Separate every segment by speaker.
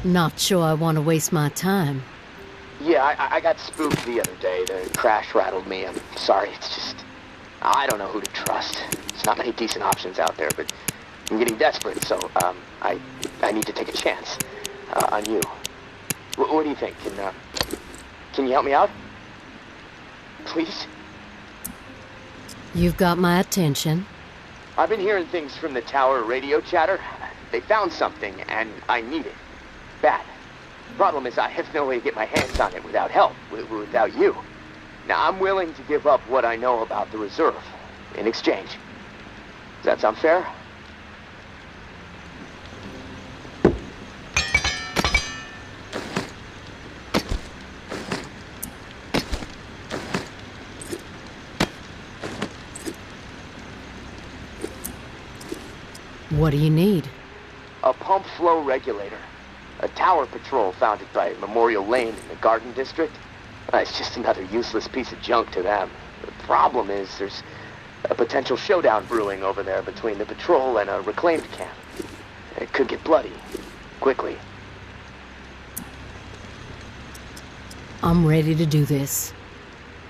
Speaker 1: Not sure I want to waste my time.
Speaker 2: Yeah, I got spooked the other day. The crash rattled me. I'm sorry, it's just... I don't know who to trust. There's not many decent options out there, but I'm getting desperate, so, I need to take a chance, on you. What do you think? Can you help me out? Please?
Speaker 1: You've got my attention.
Speaker 2: I've been hearing things from the tower radio chatter. They found something, and I need it. Bad. Problem is, I have no way to get my hands on it without help, without you. Now, I'm willing to give up what I know about the reserve in exchange. Does that sound fair?
Speaker 1: What do you need?
Speaker 2: A pump flow regulator. A tower patrol found it by Memorial Lane in the Garden District. It's just another useless piece of junk to them. The problem is there's a potential showdown brewing over there between the patrol and a reclaimed camp. It could get bloody. Quickly.
Speaker 1: I'm ready to do this.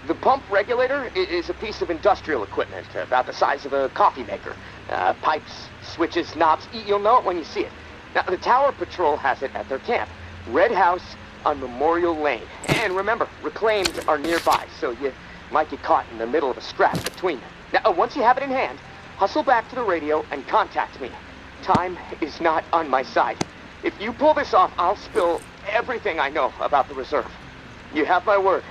Speaker 2: The pump regulator is a piece of industrial equipment about the size of a coffee maker. Pipes, switches, knobs. You'll know it when you see it. Now, the Tower Patrol has it at their camp. Red House on Memorial Lane. And remember, reclaimed are nearby, so you might get caught in the middle of a scrap between them. Now, once you have it in hand, hustle back to the radio and contact me. Time is not on my side. If you pull this off, I'll spill everything I know about the reserve. You have my word.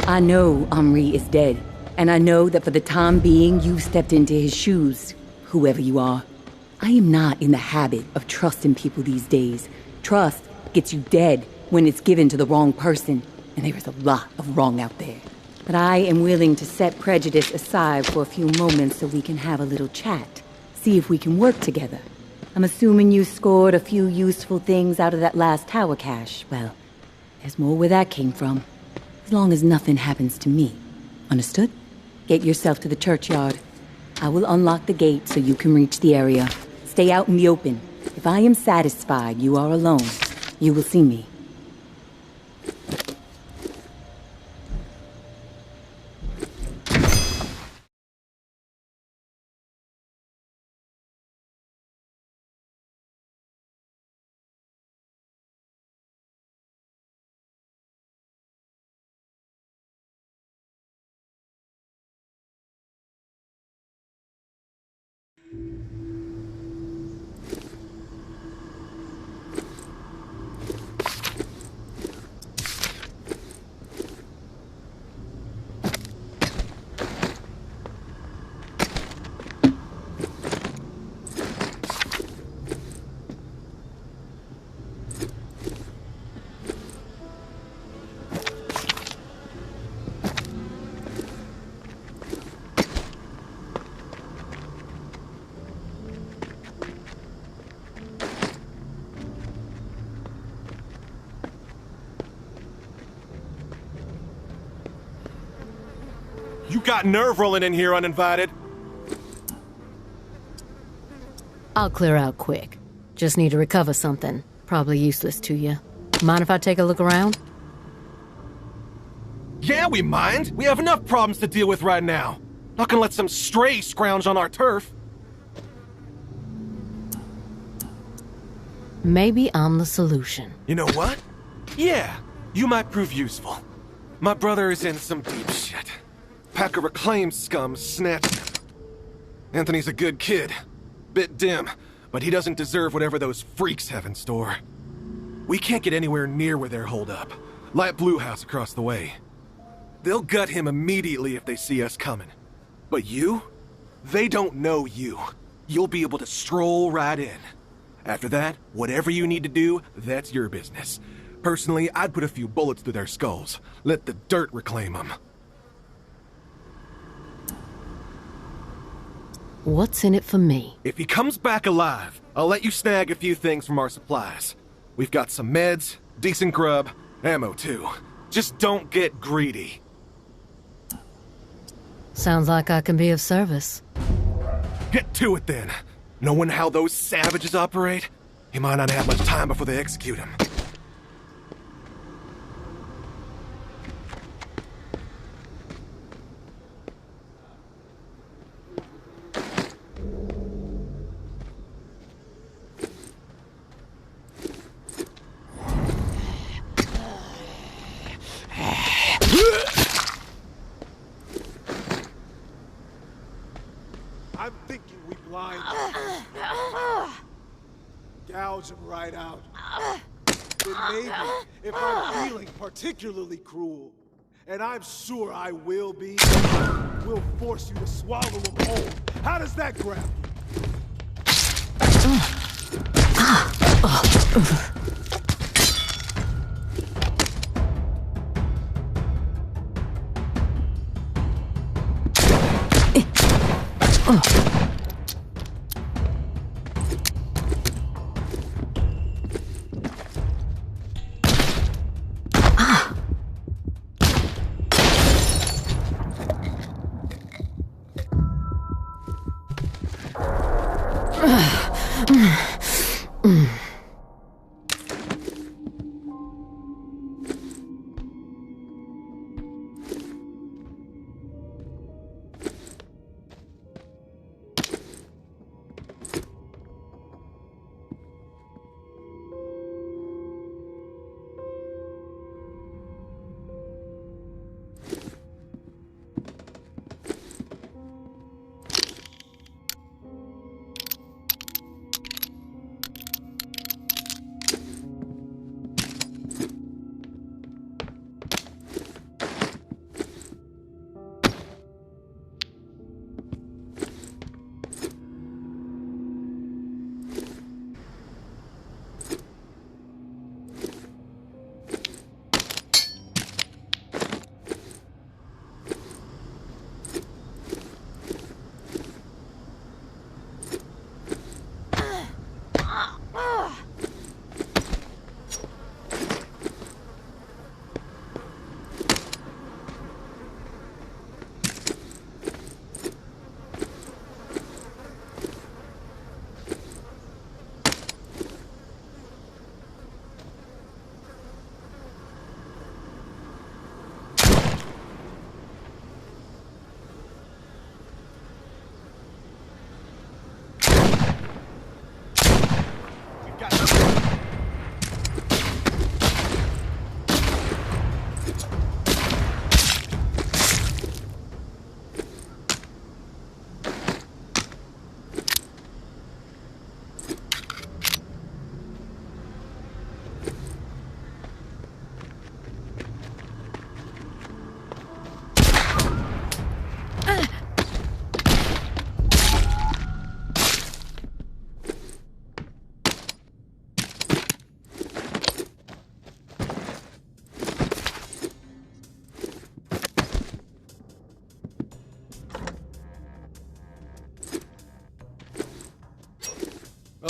Speaker 3: I know Omri is dead, and I know that for the time being you've stepped into his shoes, whoever you are. I am not in the habit of trusting people these days. Trust gets you dead when it's given to the wrong person, and there is a lot of wrong out there. But I am willing to set prejudice aside for a few moments so we can have a little chat, see if we can work together. I'm assuming you scored a few useful things out of that last tower cache. Well, there's more where that came from. As long as nothing happens to me. Understood? Get yourself to the churchyard. I will unlock the gate so you can reach the area. Stay out in the open. If I am satisfied you are alone, you will see me.
Speaker 4: You got nerve rolling in here uninvited.
Speaker 1: I'll clear out quick. Just need to recover something. Probably useless to you. Mind if I take a look around?
Speaker 4: Yeah, we mind. We have enough problems to deal with right now. Not gonna let some stray scrounge on our turf.
Speaker 1: Maybe I'm the solution.
Speaker 4: You know what? Yeah, you might prove useful. My brother is in some deep shit. Pack of reclaimed scum snatched him. Anthony's a good kid. Bit dim, but he doesn't deserve whatever those freaks have in store. We can't get anywhere near where they're holed up. Light Blue House across the way. They'll gut him immediately if they see us coming. But you? They don't know you. You'll be able to stroll right in. After that, whatever you need to do, that's your business. Personally, I'd put a few bullets through their skulls. Let the dirt reclaim them.
Speaker 1: What's in it for me?
Speaker 4: If he comes back alive, I'll let you snag a few things from our supplies. We've got some meds, decent grub, ammo too. Just don't get greedy.
Speaker 1: Sounds like I can be of service.
Speaker 4: Get to it then. Knowing how those savages operate, he might not have much time before they execute him.
Speaker 5: I'm thinking we blind gouge him right out. Then maybe, if I'm feeling particularly cruel, and I'm sure I will be, we'll force you to swallow him whole. How does that grab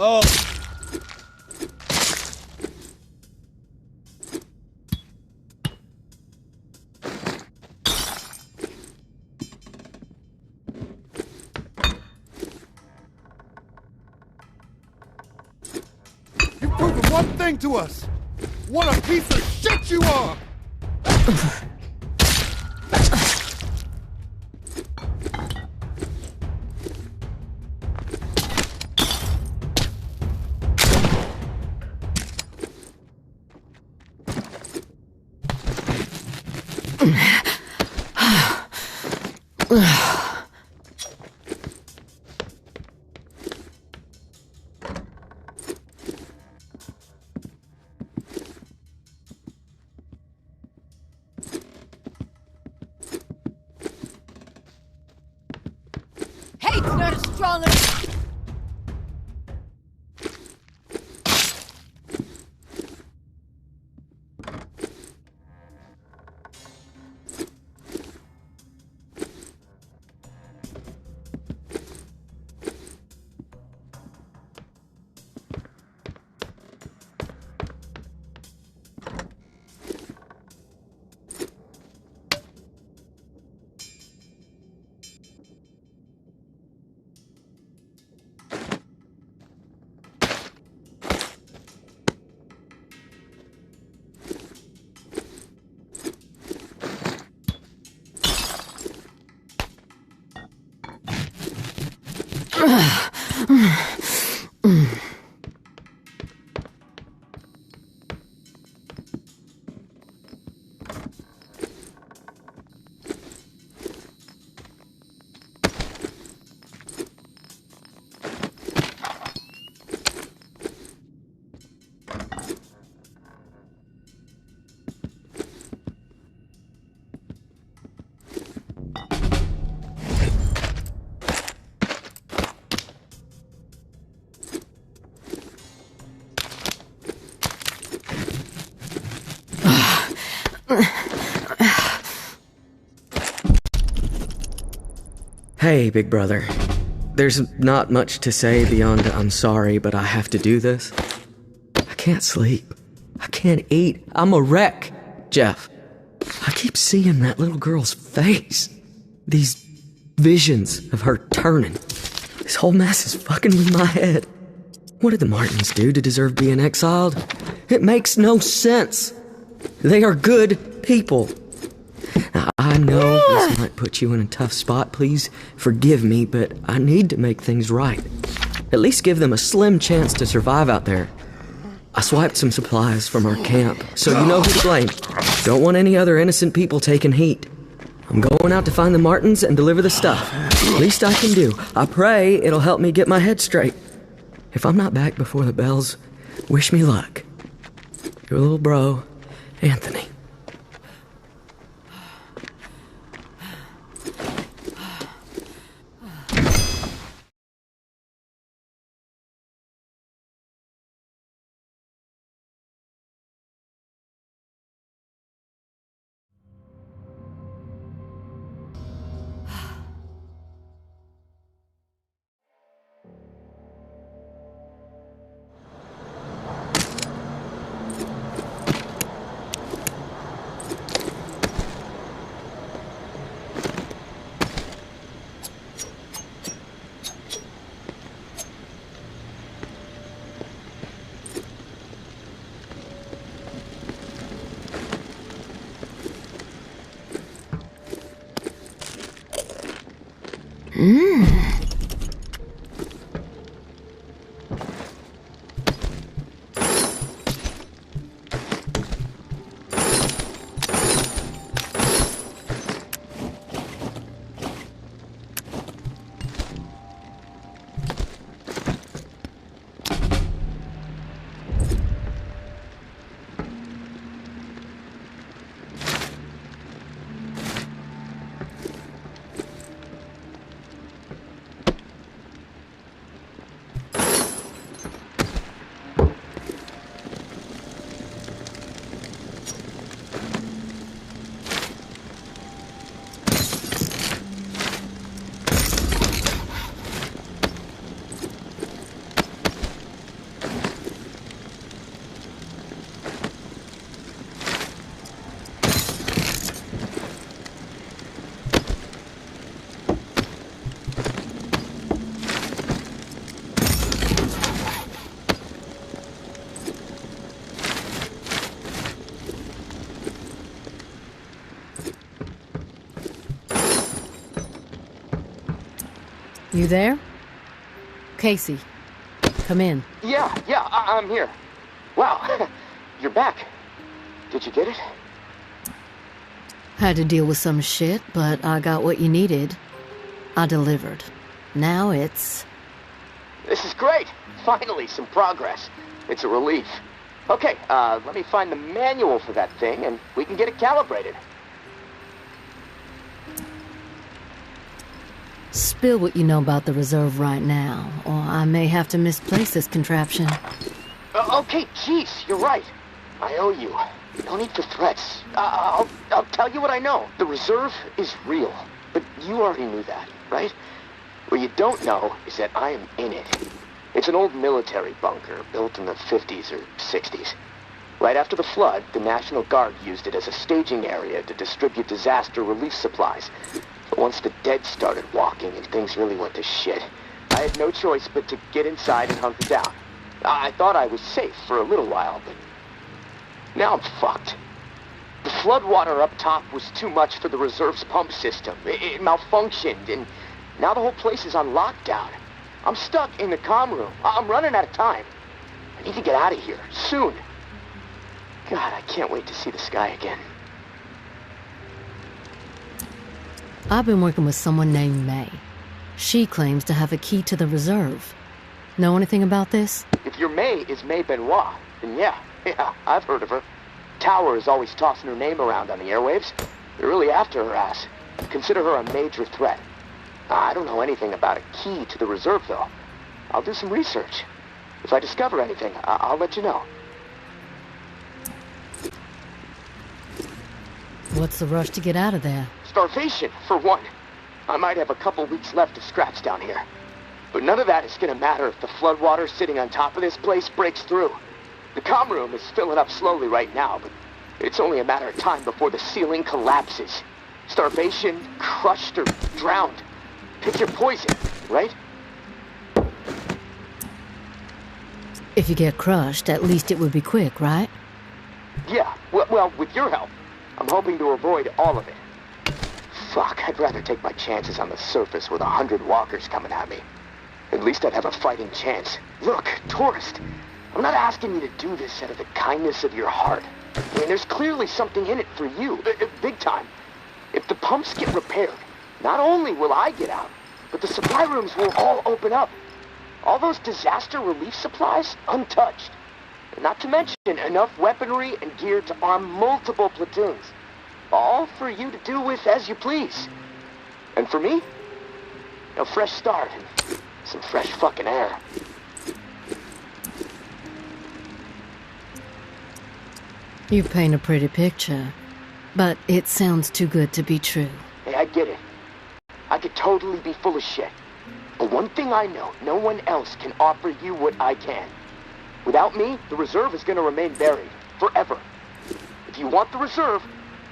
Speaker 5: Oh. You've proven one thing to us. What a piece of shit you are!
Speaker 6: Hate's not as strong as...
Speaker 7: Hey, big brother. There's not much to say beyond I'm sorry, but I have to do this. I can't sleep. I can't eat. I'm a wreck, Jeff. I keep seeing that little girl's face. These visions of her turning. This whole mess is fucking with my head. What did the Martins do to deserve being exiled? It makes no sense. They are good people. Now, I know this might put you in a tough spot. Please forgive me, but I need to make things right. At least give them a slim chance to survive out there. I swiped some supplies from our camp, so you know who to blame. Don't want any other innocent people taking heat. I'm going out to find the Martins and deliver the stuff. Least I can do. I pray it'll help me get my head straight. If I'm not back before the bells, wish me luck. Your little bro, Anthony.
Speaker 1: You there? Casey, come in.
Speaker 2: Yeah, I'm here. Wow, you're back. Did you get it?
Speaker 1: Had to deal with some shit, but I got what you needed. I delivered. Now it's...
Speaker 2: This is great. Finally, some progress. It's a relief. Okay, let me find the manual for that thing, and we can get it calibrated.
Speaker 1: Spill what you know about the reserve right now, or I may have to misplace this contraption.
Speaker 2: Okay, jeez, you're right. I owe you. No need for threats. I'll tell you what I know. The reserve is real, but you already knew that, right? What you don't know is that I am in it. It's an old military bunker built in the 50s or 60s. Right after the flood, the National Guard used it as a staging area to distribute disaster relief supplies. But once the dead started walking and things really went to shit, I had no choice but to get inside and hunker down. I thought I was safe for a little while, but now I'm fucked. The floodwater up top was too much for the reserve's pump system. It malfunctioned, and now the whole place is on lockdown. I'm stuck in the comm room. I'm running out of time. I need to get out of here, soon. God, I can't wait to see the sky again.
Speaker 1: I've been working with someone named May. She claims to have a key to the reserve. Know anything about this?
Speaker 2: If your May is May Benoit, then yeah, I've heard of her. Tower is always tossing her name around on the airwaves. They're really after her ass. Consider her a major threat. I don't know anything about a key to the reserve, though. I'll do some research. If I discover anything, I'll let you know.
Speaker 1: What's the rush to get out of there?
Speaker 2: Starvation, for one. I might have a couple weeks left of scraps down here. But none of that is gonna matter if the floodwater sitting on top of this place breaks through. The comm room is filling up slowly right now, but it's only a matter of time before the ceiling collapses. Starvation, crushed, or drowned. Pick your poison, right?
Speaker 1: If you get crushed, at least it would be quick, right?
Speaker 2: Yeah, well, with your help. I'm hoping to avoid all of it. Fuck, I'd rather take my chances on the surface with 100 walkers coming at me. At least I'd have a fighting chance. Look, tourist, I'm not asking you to do this out of the kindness of your heart. I mean, there's clearly something in it for you, big time. If the pumps get repaired, not only will I get out, but the supply rooms will all open up. All those disaster relief supplies, untouched. Not to mention enough weaponry and gear to arm multiple platoons. All for you to do with as you please. And for me, a fresh start and some fresh fucking air.
Speaker 1: You paint a pretty picture, but it sounds too good to be true.
Speaker 2: Hey, I get it. I could totally be full of shit. But one thing I know, no one else can offer you what I can. Without me, the reserve is gonna remain buried. Forever. If you want the reserve,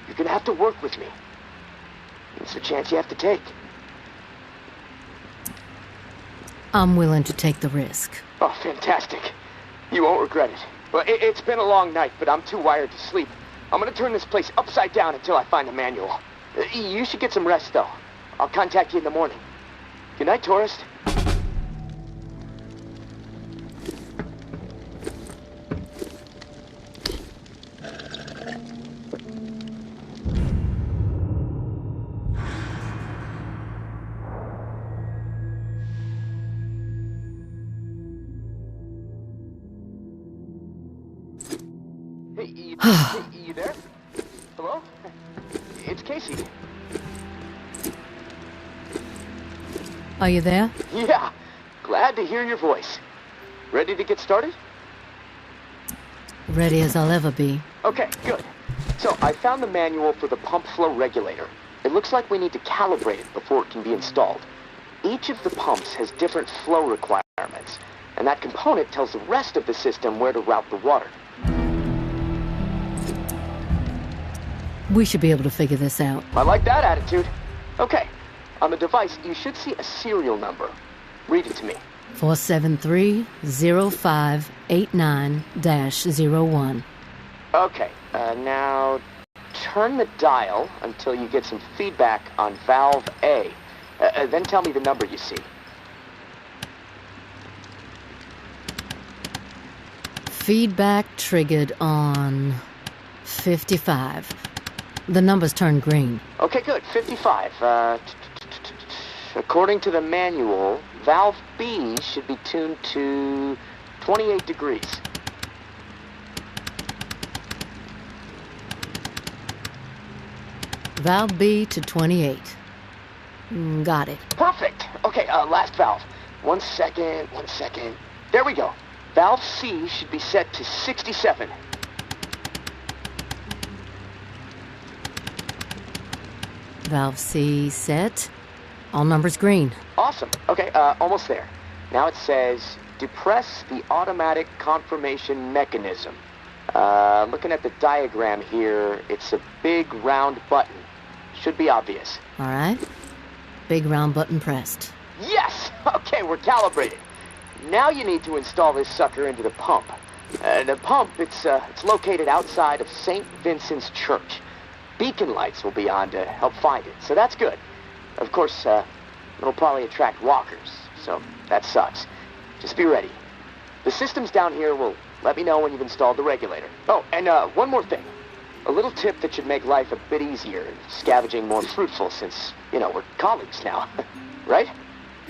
Speaker 2: you're gonna have to work with me. It's a chance you have to take.
Speaker 1: I'm willing to take the risk.
Speaker 2: Oh, fantastic. You won't regret it. Well, it's been a long night, but I'm too wired to sleep. I'm gonna turn this place upside down until I find the manual. You should get some rest, though. I'll contact you in the morning. Good night, tourist. Hey, you there? Hello? It's Casey.
Speaker 1: Are you there?
Speaker 2: Yeah, glad to hear your voice. Ready to get started?
Speaker 1: Ready as I'll ever be.
Speaker 2: Okay, good. So, I found the manual for the pump flow regulator. It looks like we need to calibrate it before it can be installed. Each of the pumps has different flow requirements, and that component tells the rest of the system where to route the water.
Speaker 1: We should be able to figure this out.
Speaker 2: I like that attitude. Okay, on the device, you should see a serial number. Read it to me.
Speaker 1: 473-0589-01.
Speaker 2: Okay, now turn the dial until you get some feedback on valve A. Then tell me the number you see.
Speaker 1: Feedback triggered on 55. The numbers turned green.
Speaker 2: Okay, good. 55. According to the manual, valve B should be tuned to 28 degrees.
Speaker 1: Valve B to 28. Got it.
Speaker 2: Perfect. Okay, last valve. One second. There we go. Valve C should be set to 67.
Speaker 1: Valve C set. All numbers green.
Speaker 2: Awesome. Okay, almost there. Now it says, depress the automatic confirmation mechanism. Looking at the diagram here, it's a big round button. Should be obvious.
Speaker 1: All right. Big round button pressed.
Speaker 2: Yes! Okay, we're calibrated. Now you need to install this sucker into the pump. The pump, it's located outside of St. Vincent's Church. Beacon lights will be on to help find it, so that's good. Of course, it'll probably attract walkers, so that sucks. Just be ready. The systems down here will let me know when you've installed the regulator. Oh, and one more thing. A little tip that should make life a bit easier and scavenging more fruitful since, we're colleagues now. Right?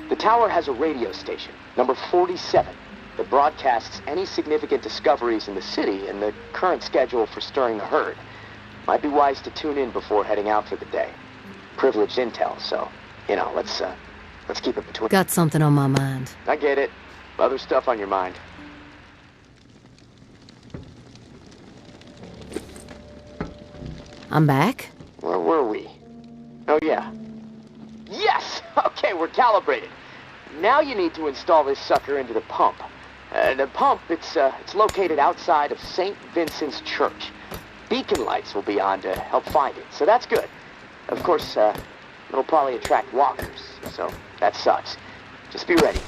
Speaker 2: The tower has a radio station, number 47, that broadcasts any significant discoveries in the city and the current schedule for stirring the herd. Might be wise to tune in before heading out for the day. Privileged intel, so, let's keep it between...
Speaker 1: Got something on my mind.
Speaker 2: I get it. Other stuff on your mind.
Speaker 1: I'm back.
Speaker 2: Yeah. Yes! Okay, we're calibrated. Now you need to install this sucker into the pump. The pump, it's located outside of St. Vincent's Church. Beacon lights will be on to help find it, so that's good. Of course, it'll probably attract walkers, so that sucks. Just be ready.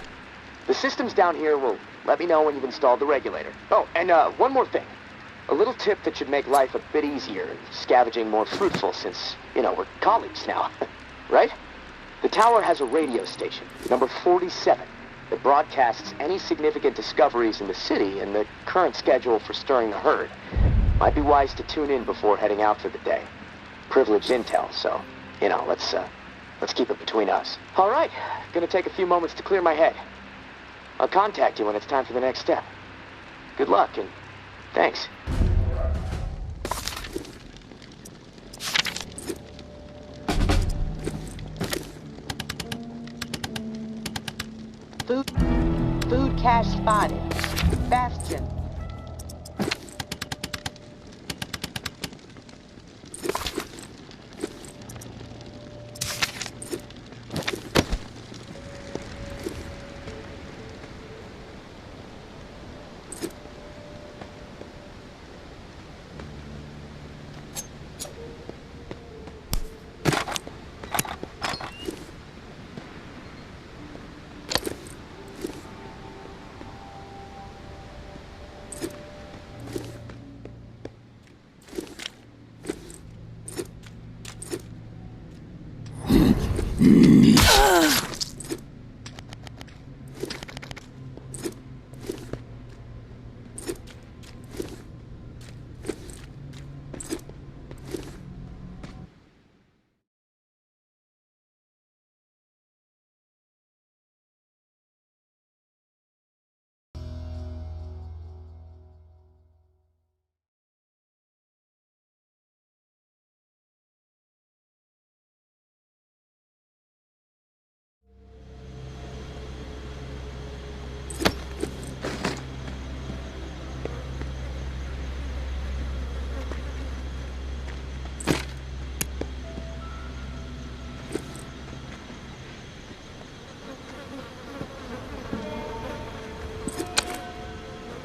Speaker 2: The systems down here will let me know when you've installed the regulator. Oh, and one more thing. A little tip that should make life a bit easier and scavenging more fruitful since, we're colleagues now. Right? The tower has a radio station, number 47, that broadcasts any significant discoveries in the city and the current schedule for stirring the herd. Might be wise to tune in before heading out for the day. Privileged intel, so, let's keep it between us. All right, gonna take a few moments to clear my head. I'll contact you when it's time for the next step. Good luck, and thanks.
Speaker 8: Food cache spotted. Bastion.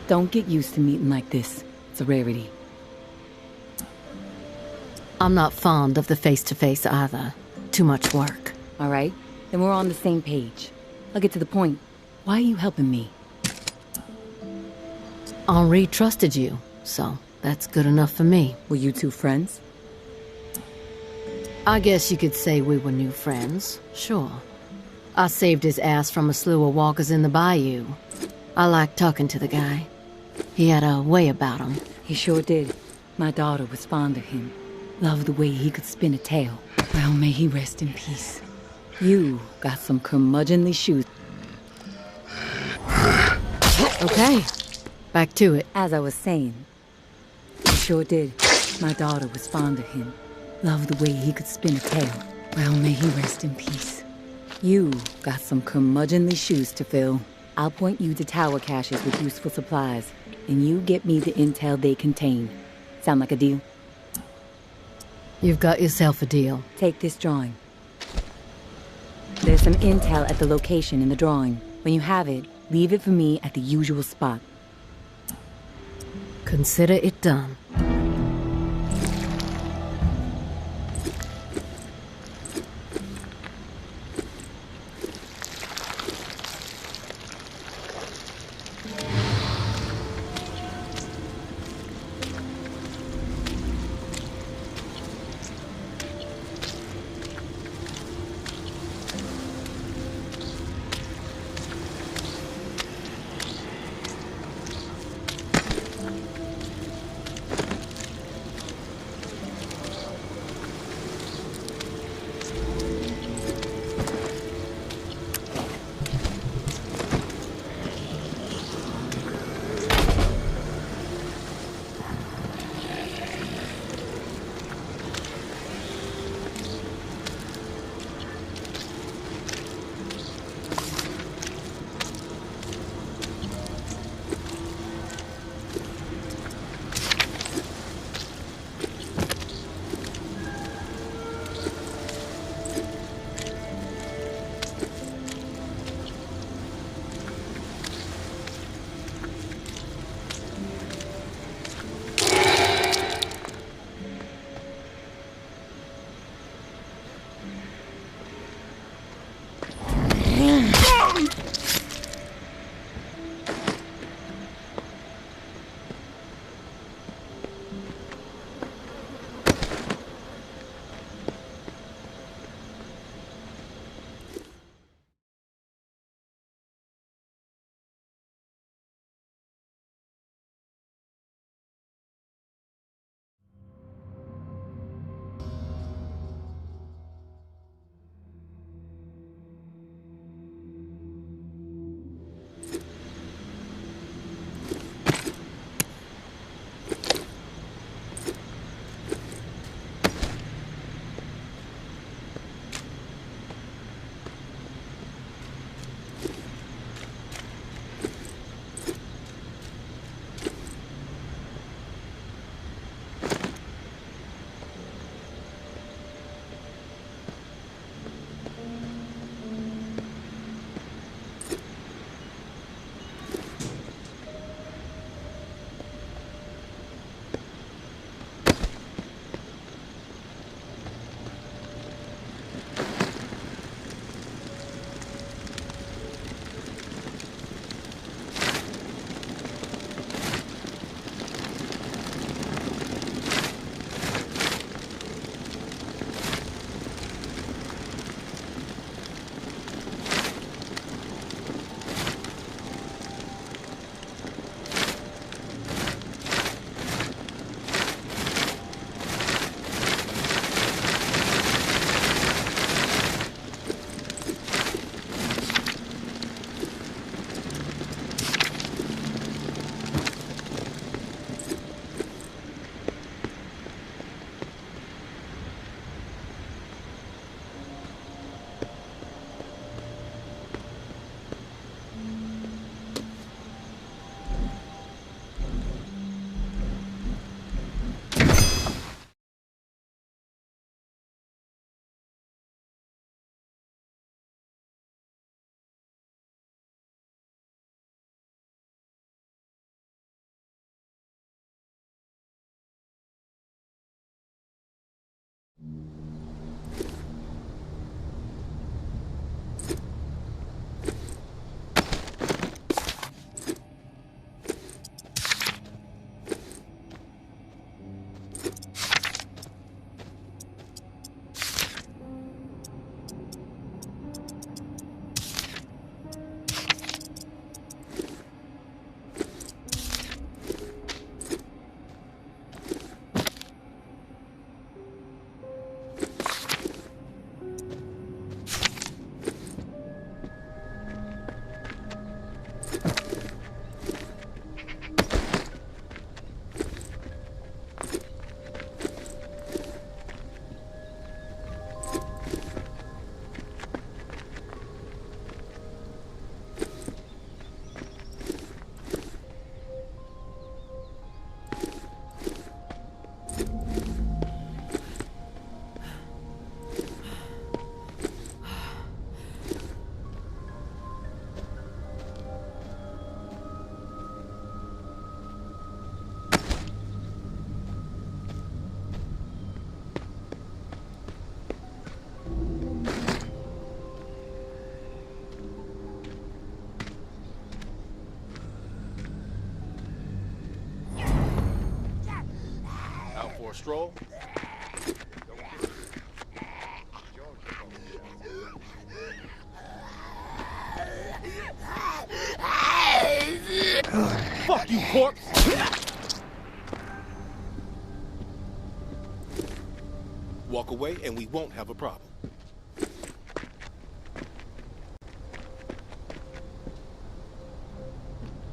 Speaker 3: Don't get used to meeting like this. It's a rarity.
Speaker 1: I'm not fond of the face-to-face either. Too much work.
Speaker 3: All right? Then we're on the same page. I'll get to the point. Why are you helping me?
Speaker 1: Henri trusted you, so that's good enough for me.
Speaker 3: Were you two friends?
Speaker 1: I guess you could say we were new friends, sure. I saved his ass from a slew of walkers in the bayou. I liked talking to the guy. He had a way about him.
Speaker 3: He sure did. My daughter was fond of him. Loved the way he could spin a tale. Well, may he rest in peace. You got some curmudgeonly shoes.
Speaker 1: Okay, back to it.
Speaker 3: As I was saying, he sure did. My daughter was fond of him. Loved the way he could spin a tale. Well, may he rest in peace. You got some curmudgeonly shoes to fill. I'll point you to tower caches with useful supplies, and you get me the intel they contain. Sound like a deal?
Speaker 1: You've got yourself a deal.
Speaker 3: Take this drawing. There's some intel at the location in the drawing. When you have it, leave it for me at the usual spot.
Speaker 1: Consider it done.
Speaker 5: stroll? Fuck you, corpse! Walk away and we won't have a problem.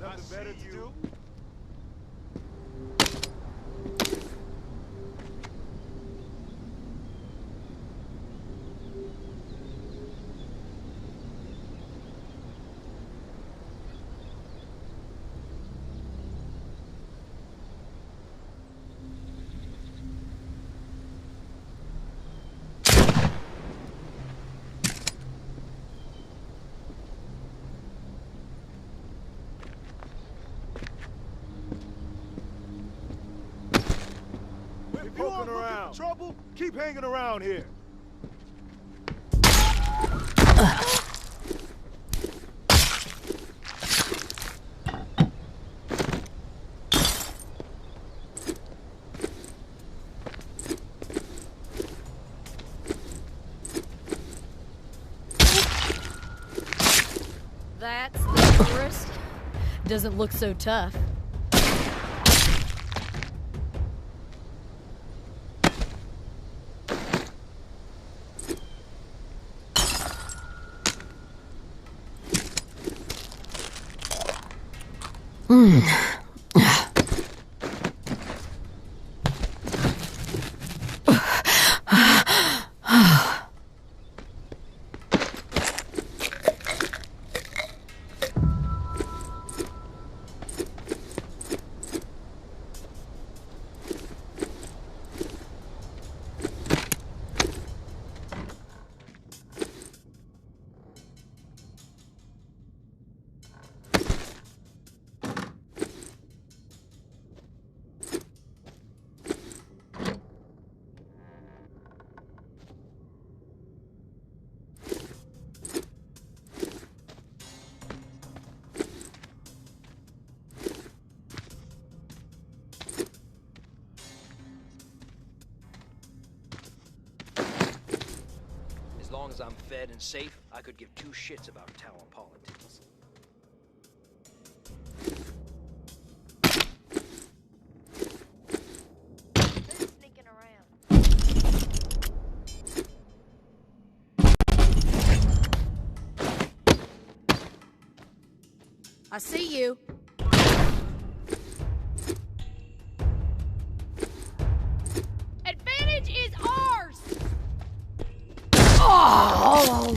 Speaker 5: Nothing better to do? If you aren't looking for trouble, keep hanging around here.
Speaker 6: That's the tourist. Doesn't look so tough.
Speaker 9: As long as I'm fed and safe, I could give two shits about town politics.
Speaker 6: Who's sneaking around? I see you. Advantage is ours! Oh!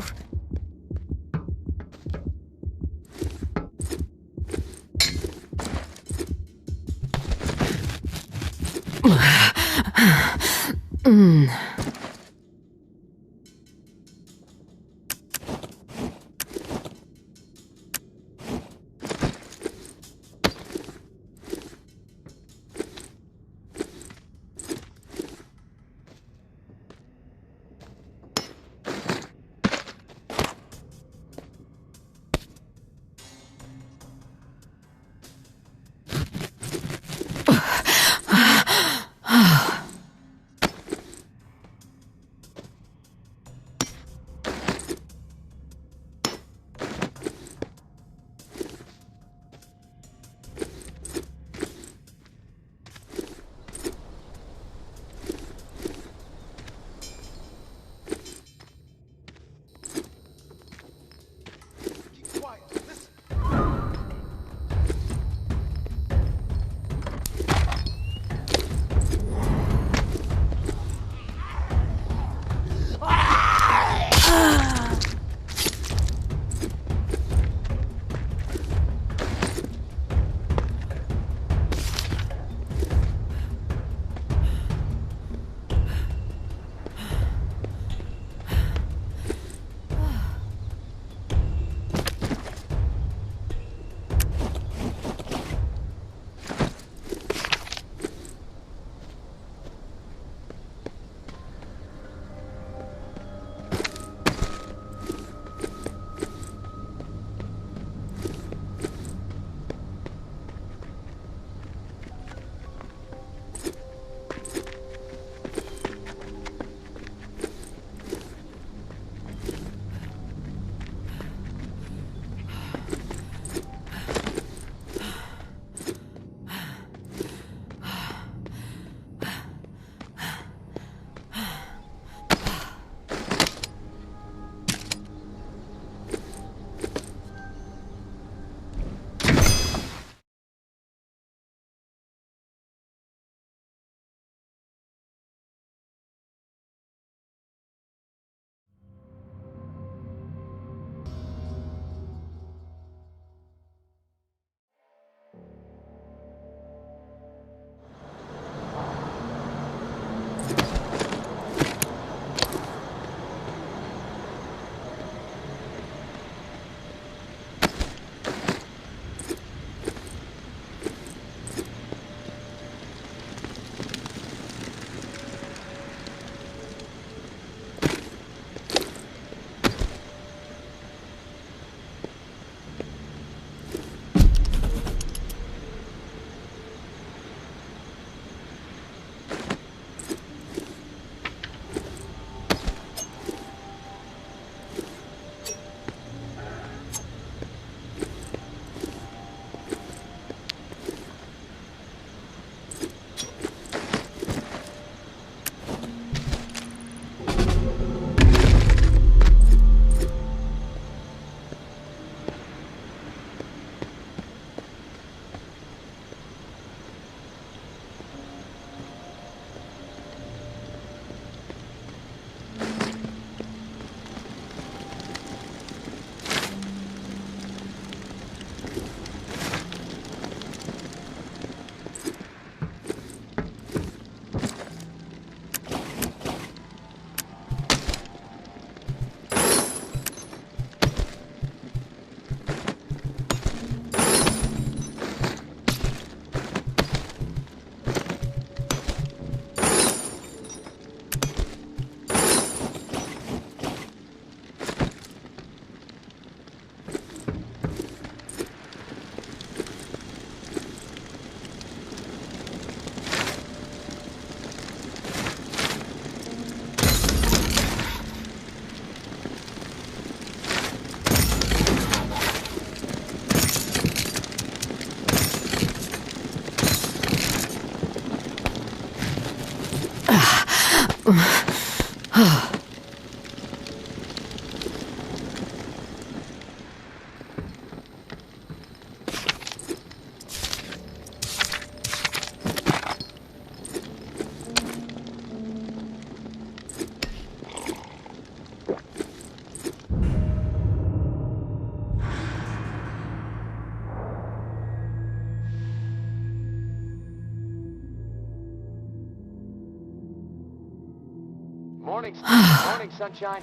Speaker 2: Morning, sunshine.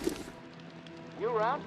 Speaker 2: You around?